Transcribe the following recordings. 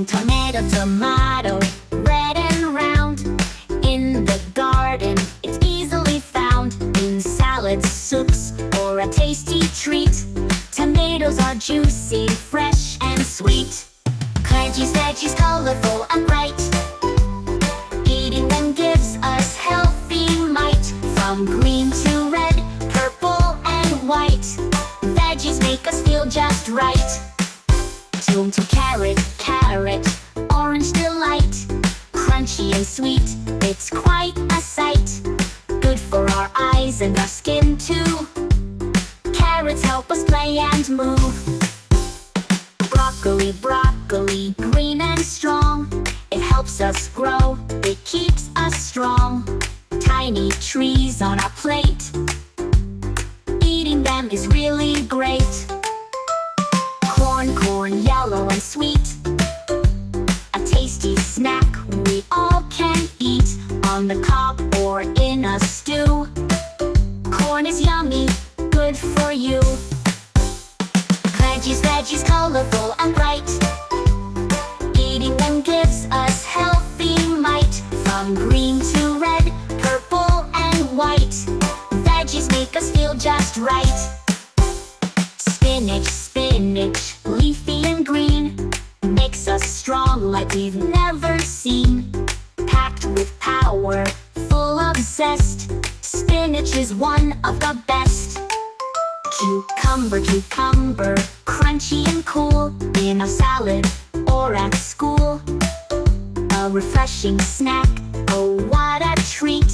Tomato, tomato, red and round. In the garden, it's easily found. In salads, soups, or a tasty treat. Tomatoes are juicy, fresh, and sweet. Veggies, veggies, colorful and bright. Eating them gives us healthy might. From green to red, purple, and white. Veggies make us feel just right. To carrot, carrot, orange delight. Crunchy and sweet, it's quite a sight. Good for our eyes and our skin too. Carrots help us play and move. Broccoli, broccoli, green and strong. It helps us grow, it keeps us strong. Tiny trees on our plate. Eating them is really great. Corn, corn, yellow and sweet. A tasty snack we all can eat. On the cob or in a stew. Corn is yummy, good for you. Veggies, veggies, colorful and bright. Eating them gives us healthy might. From green to red, purple and white. Veggies make us feel just right. Spinach, spinach, leafy and green. Makes us strong like we've never seen. Packed with power, full of zest. Spinach is one of the best. Cucumber, cucumber, crunchy and cool. In a salad or at school. A refreshing snack, oh what a treat.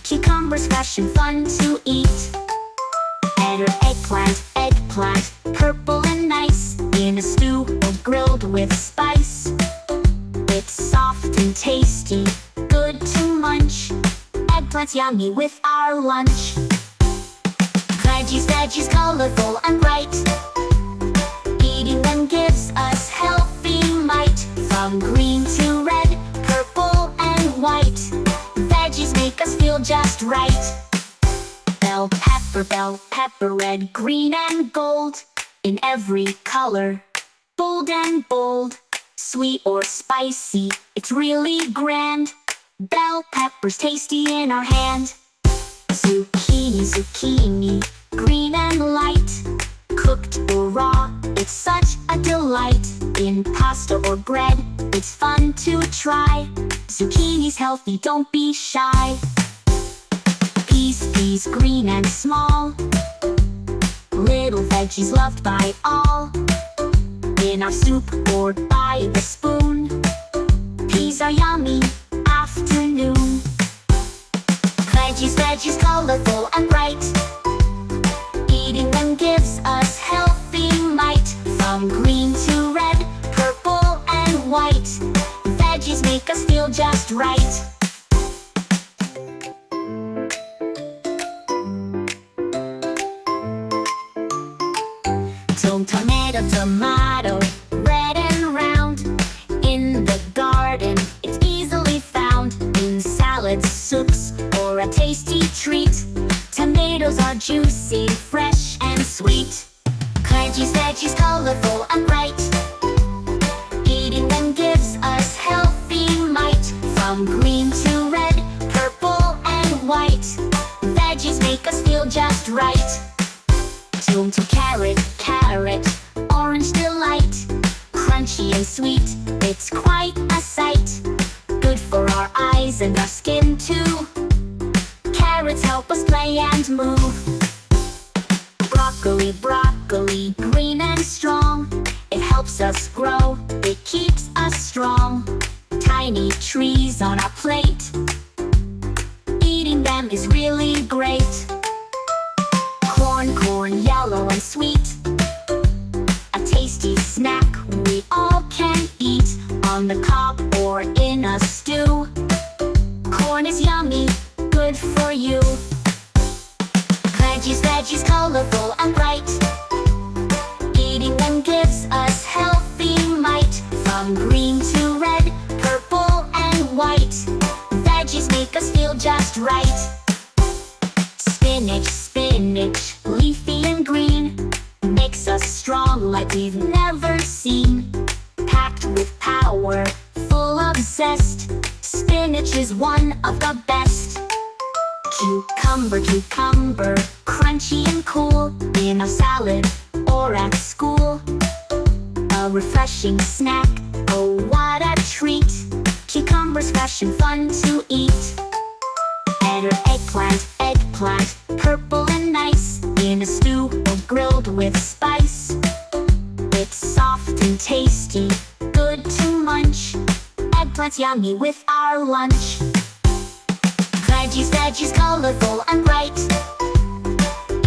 Cucumbers fresh and fun to eat. Eggplant, eggplant, purple and nice. In a stew or grilled with spice. It's soft and tasty, good to munch. Eggplant's yummy with our lunch. Veggies, veggies, colorful and bright. Eating them gives us healthy might. From green to red, purple and white. Veggies make us feel just right. Bell pepper, red, green and gold. In every color, bold and bold. Sweet or spicy, it's really grand. Bell pepper's tasty in our hand. Zucchini, zucchini, green and light. Cooked or raw, it's such a delight. In pasta or bread, it's fun to try. Zucchini's healthy, don't be shy. Peas, green and small. Little veggies loved by all. In our soup or by the spoon. Peas are yummy, afternoon. Veggies, veggies, colorful and bright. Eating them gives us healthy might. From green to red, purple and white. Veggies make us feel just right. Tomato, tomato, red and round. In the garden, it's easily found. In salads, soups, or a tasty treat. Tomatoes are juicy, fresh and sweet. Veggies, veggies, colorful and bright. Eating them gives us healthy might. From green to red, purple and white. Veggies make us feel just right. To carrot, carrot, orange delight. Crunchy and sweet, it's quite a sight. Good for our eyes and our skin too. Carrots help us play and move. Broccoli, broccoli, green and strong. It helps us grow, it keeps us strong. Tiny trees on our plate. Eating them is really great. Corn, corn, yellow and sweet. A tasty snack we all can eat. On the cob or in a stew. Corn is yummy, good for you. Veggies, veggies, colorful and bright. Eating them gives us healthy might. From green to red, purple and white. Veggies make us feel just right. Spinach, spinach, leafy and green, makes us strong like we've never seen. Packed with power, full of zest, spinach is one of the best. Cucumber, cucumber, crunchy and cool, in a salad or at school. A refreshing snack, oh what a treat. Cucumbers fresh and fun to eat. Eggplant, eggplant, purple and nice, in a stew or grilled with spice. It's soft and tasty, good to munch. Eggplant's yummy with our lunch. Veggies, veggies, colorful and bright,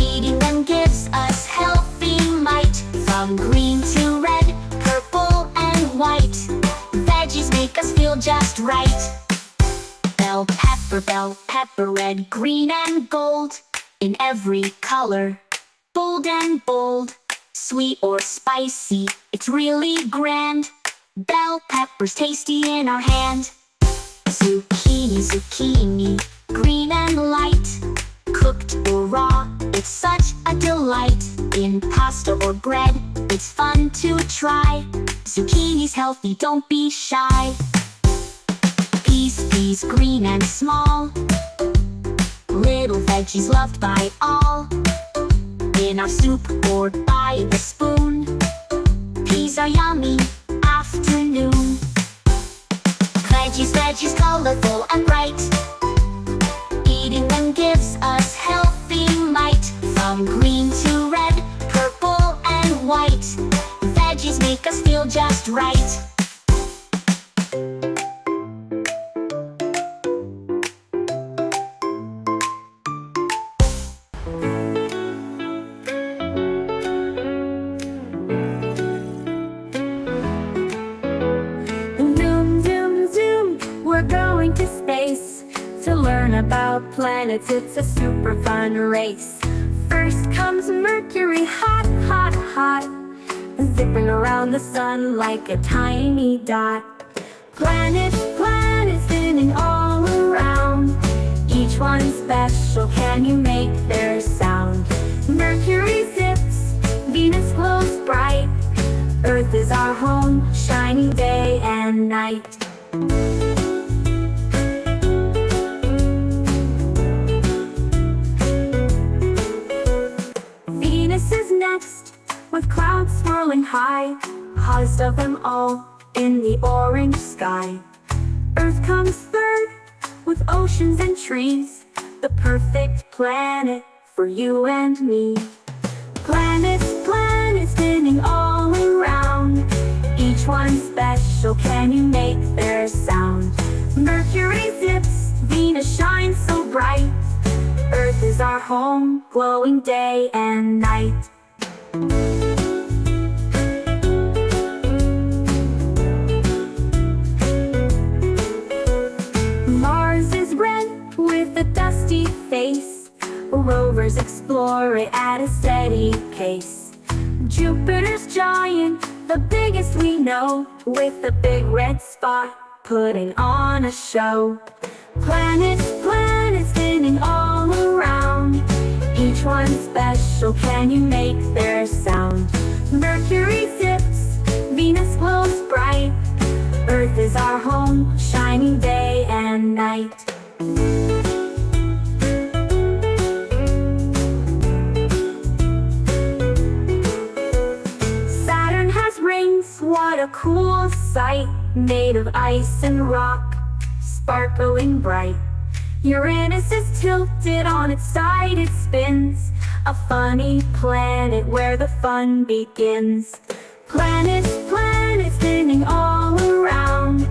eating them gives us healthy might. From green to red, purple and white, veggies make us feel just right. Bell pepper, red, green and gold, in every color, bold and bold. Sweet or spicy, it's really grand. Bell pepper's tasty in our hand. Zucchini, zucchini, green and light, cooked or raw, it's such a delight. In pasta or bread, it's fun to try. Zucchini's healthy, don't be shy. Peas, green and small, little veggies loved by all. In our soup or by the spoon, peas are yummy, afternoon. Veggies, veggies, colorful and bright, eating them gives us healthy might. From green to red, purple and white, veggies make us feel just right. To learn about planets, it's a super fun race. First comes Mercury, hot, hot, hot, zipping around the sun like a tiny dot. Planets, planets spinning all around, each one special, can you make their sound? Mercury zips, Venus glows bright, Earth is our home, shining day and night. With clouds swirling high, hottest of them all in the orange sky. Earth comes third, with oceans and trees, the perfect planet for you and me. Planets, planets spinning all around, each one special, can you make their sound? Mercury zips, Venus shines so bright, Earth is our home, glowing day and night. Mars is red with a dusty face, rovers explore it at a steady pace. Jupiter's giant, the biggest we know, with a big red spot, putting on a show. Planets, planets spinning all around, each one special, can you make their sound? Mercury zips, Venus glows bright, Earth is our home, shining day and night. Saturn has rings, what a cool sight, made of ice and rock, sparkling bright. Uranus is tilted on its side, it spins, a funny planet where the fun begins. Planets, planets spinning all around,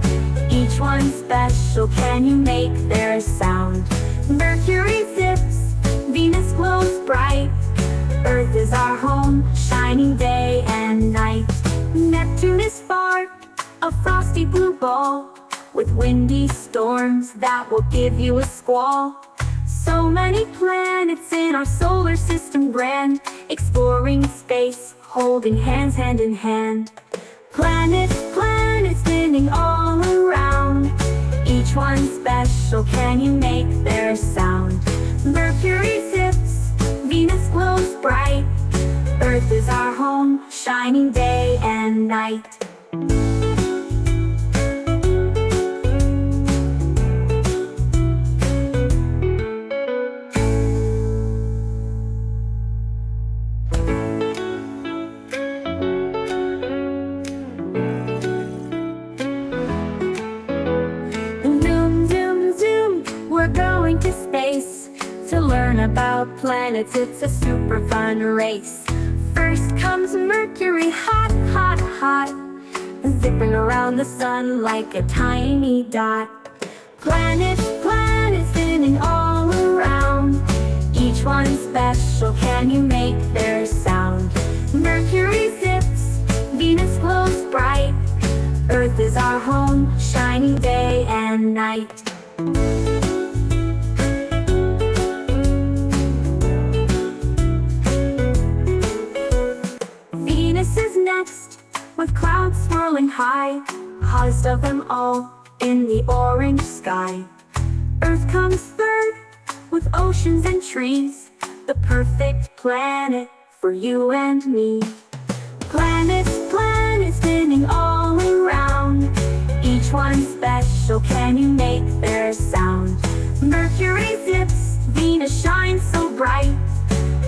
each one special, can you make their sound? Mercury zips, Venus glows bright, Earth is our home, shining day and night. Neptune is far, a frosty blue ball, with windy storms that will give you a squall. So many planets in our solar system grand, exploring space, holding hands hand in hand. Planets, planets planets spinning all around. Each one special, can you make their sound? Mercury zips, Venus glows bright. Earth is our home, shining day and night. Zoom, zoom, zoom, we're going to space to learn about planets. It's a super fun race. First comes Mercury, hot, hot, hot, zipping around the sun like a tiny dot. Planets, planets spinning all around. Each one special, can you make their sound? Mercury zips, Venus glows bright. Earth is our home, shining day and night. Venus is next, with clouds swirling high, hottest of them all in the orange sky. Earth comes third, with oceans and trees, the perfect planet for you and me. Planets, planets spinning all around. Each one special, can you make their sound? Mercury zips, Venus shines so bright.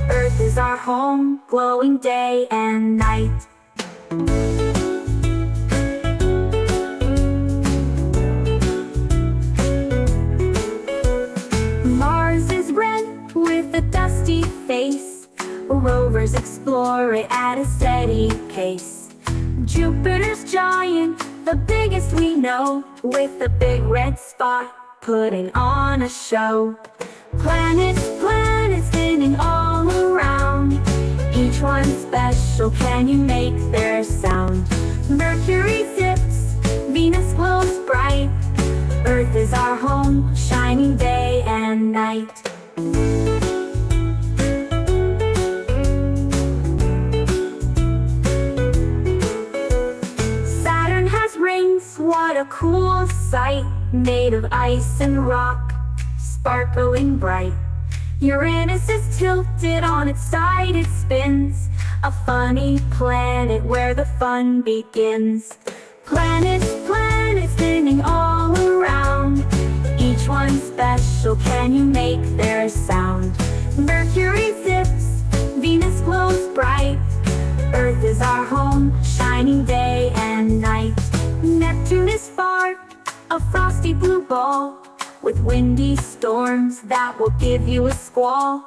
Earth is our home, glowing day and night. Mars is red with a dusty face. Rovers explore it at a steady pace. Jupiter's giant, the biggest we know, with a big red spot, putting on a show. Planets, planets spinning all around. Each one special, can you make their sound? Mercury zips, Venus glows bright. Earth is our home, shining day and night. Saturn has rings, what a cool sight, made of ice and rock, sparkling bright. Uranus is tilted on its side, it spins, a funny planet where the fun begins. Planets, planets spinning all around. Each one special, can you make their sound? Mercury zips, Venus glows bright. Earth is our home, shining day and night. Neptune is far, a frosty blue ball, with windy storms that will give you a squall.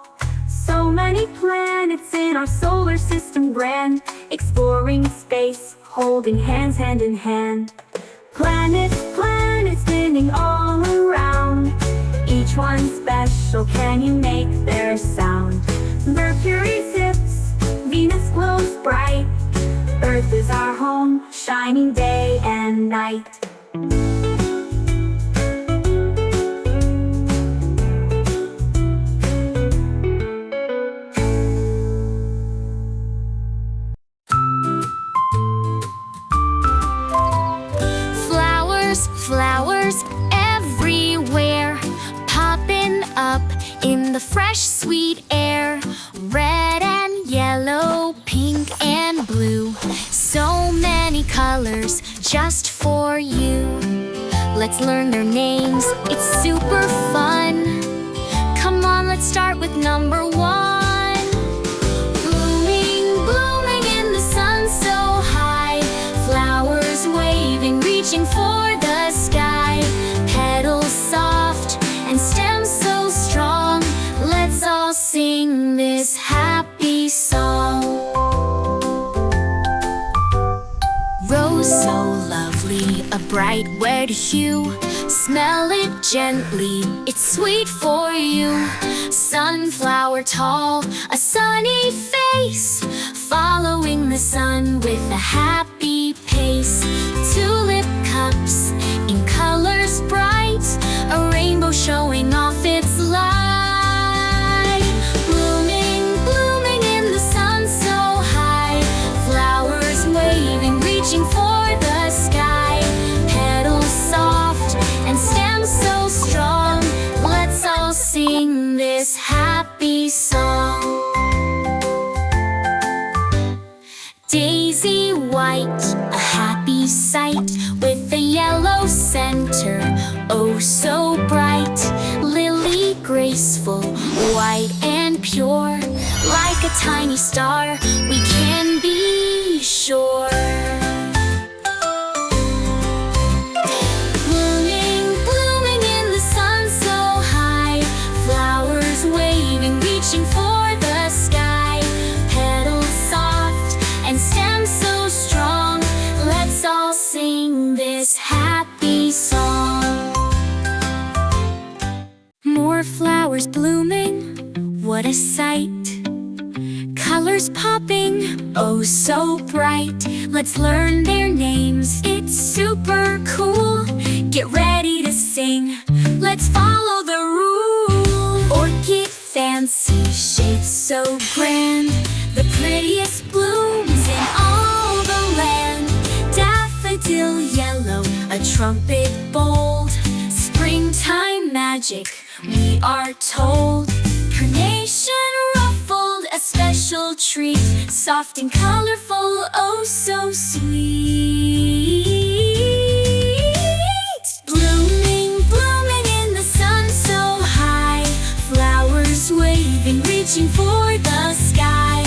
So many planets in our solar system grand, exploring space, holding hands hand in hand. Planets, planets spinning all around. Each one special, can you make their sound? Mercury zips, Venus glows bright. Earth is our home, shining day and night. Flowers everywhere, popping up in the fresh, sweet air. Red and yellow, pink and blue, so many colors just for you. Let's learn their names, it's super fun. Come on, let's start with number one. Blooming, blooming in the sun so high, flowers waving, reaching for the sky. Petals soft and stems so strong, let's all sing this happy song. Rose so lovely, a bright red hue, smell it gently, it's sweet for you. Sunflower tall, a sunny face, following the sun with a happy pace. Tulip cups in colors bright, a rainbow showing off its light. Blooming, blooming in the sun so high, flowers waving, reaching for the sky. center, oh so bright. Lily graceful, white and pure. Like a tiny star, we can be sure. Blooming, blooming in the sun so high. Flowers waving, reaching for the sky. Petals soft and stems so strong. Let's all sing this happy song. More flowers blooming, what a sight. Colors popping, oh so bright. Let's learn their names, it's super cool. Get ready to sing, let's follow the rule. Orchid fancy, shapes so grand. The prettiest blooms in all the land. Daffodil yellow, a trumpet bold. Springtime magic, we are told. Carnation ruffled, a special treat. Soft and colorful, oh so sweet. Blooming, blooming in the sun so high. Flowers waving, reaching for the sky.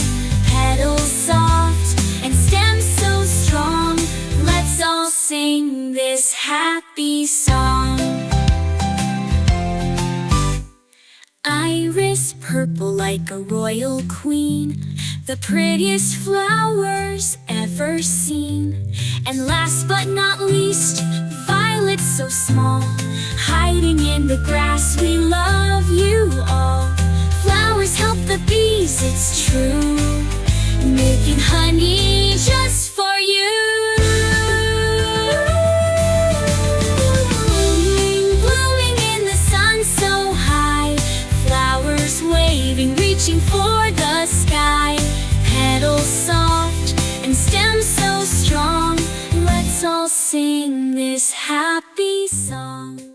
Petals soft and stems so strong. Let's all sing this happy song. Iris purple like a royal queen. The prettiest flowers ever seen. And last but not least, violets so small. Hiding in the grass, we love you all. Flowers help the bees, it's true. Making honey just for you. Reaching for the sky. Petals soft and stems so strong. Let's all sing this happy song.